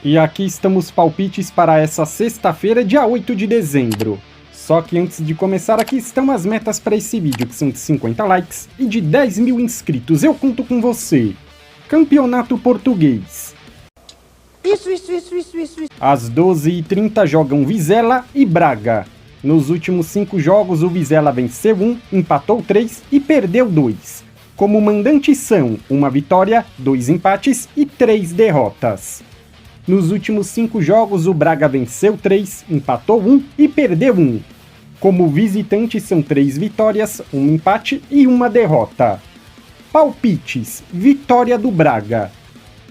E aqui estamos palpites para essa sexta-feira, dia 8 de dezembro. Só que antes de começar, aqui estão as metas para esse vídeo, que são de 50 likes e de 10 mil inscritos. Eu conto com você. Campeonato Português. Isso. Às 12h30 jogam Vizela e Braga. Nos últimos 5 jogos, o Vizela venceu 1, empatou 3 e perdeu 2. Como mandante são 1 vitória, 2 empates e 3 derrotas. Nos últimos 5 jogos, o Braga venceu 3, empatou 1 e perdeu 1. Como visitante, são 3 vitórias, 1 empate e 1 derrota. Palpites: vitória do Braga.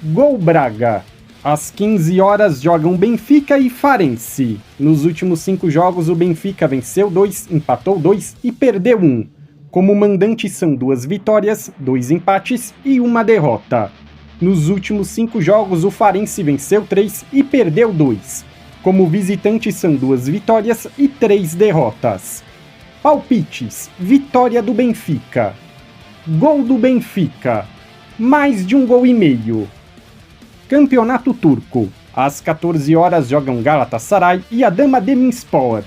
Gol Braga. Às 15 horas jogam Benfica e Farense. Nos últimos 5 jogos, o Benfica venceu 2, empatou 2 e perdeu 1. Como mandante, são 2 vitórias, 2 empates e 1 derrota. Nos últimos 5 jogos, o Farense venceu 3 e perdeu 2. Como visitante, são 2 vitórias e 3 derrotas. Palpites: vitória do Benfica. Gol do Benfica. Mais de 1 gol e meio. Campeonato Turco. Às 14 horas jogam Galatasaray e Adana Demirspor.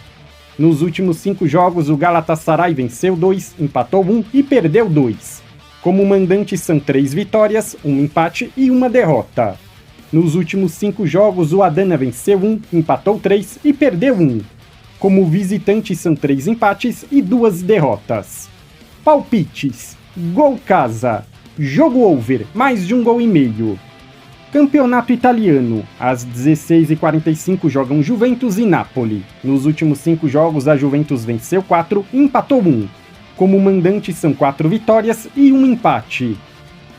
Nos últimos 5 jogos, o Galatasaray venceu 2, empatou 1 e perdeu 2. Como mandante, são 3 vitórias, 1 empate e 1 derrota. Nos últimos 5 jogos, o Adana venceu 1, empatou 3 e perdeu 1. Como visitante, são 3 empates e 2 derrotas. Palpites: gol casa. Jogo over, mais de 1 gol e meio. Campeonato Italiano. Às 16h45 jogam Juventus e Napoli. Nos últimos 5 jogos, a Juventus venceu 4 e empatou 1. Como mandante, são 4 vitórias e 1 empate.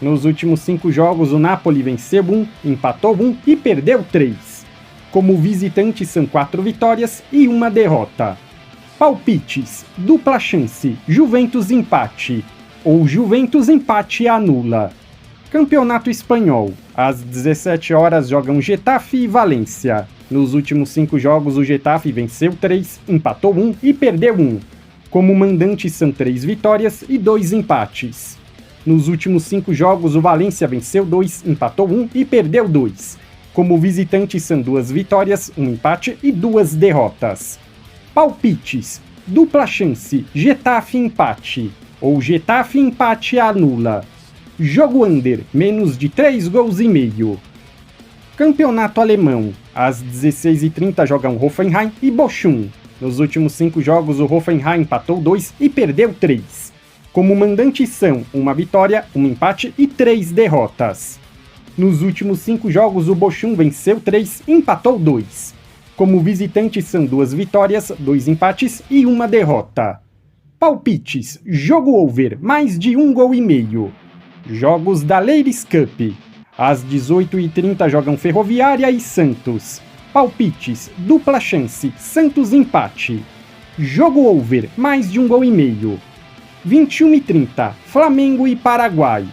Nos últimos 5 jogos, o Napoli venceu 1, empatou 1 e perdeu 3. Como visitante, são 4 vitórias e 1 derrota. Palpites: dupla chance, Juventus empate. Ou Juventus empate e anula. Campeonato Espanhol. Às 17 horas jogam Getafe e Valência. Nos últimos 5 jogos, o Getafe venceu 3, empatou 1 e perdeu 1. Como mandante, são 3 vitórias e 2 empates. Nos últimos 5 jogos, o Valência venceu 2, empatou 1 e perdeu 2. Como visitante, são 2 vitórias, 1 empate e 2 derrotas. Palpites: dupla chance, Getafe empate. Ou Getafe empate e anula. Jogo under, menos de 3 gols e meio. Campeonato Alemão. Às 16h30 jogam Hoffenheim e Bochum. Nos últimos 5 jogos, o Hoffenheim empatou 2 e perdeu 3. Como mandante são 1 vitória, 1 empate e 3 derrotas. Nos últimos 5 jogos, o Bochum venceu 3 e empatou 2. Como visitante são 2 vitórias, 2 empates e 1 derrota. Palpites: jogo over, mais de 1 gol e meio. Jogos da Ladies Cup. Às 18h30 jogam Ferroviária e Santos. Palpites: dupla chance, Santos empate. Jogo over, mais de 1 gol e meio. 21h30, Flamengo e Paraguai.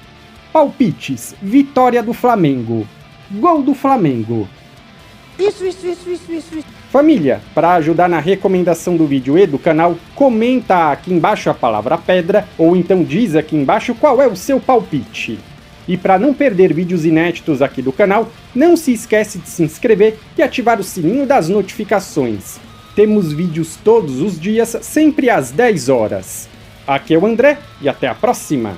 Palpites: vitória do Flamengo. Gol do Flamengo. Isso. Família, para ajudar na recomendação do vídeo e do canal, comenta aqui embaixo a palavra pedra, ou então diz aqui embaixo qual é o seu palpite. E para não perder vídeos inéditos aqui do canal, não se esquece de se inscrever e ativar o sininho das notificações. Temos vídeos todos os dias, sempre às 10 horas. Aqui é o André e até a próxima!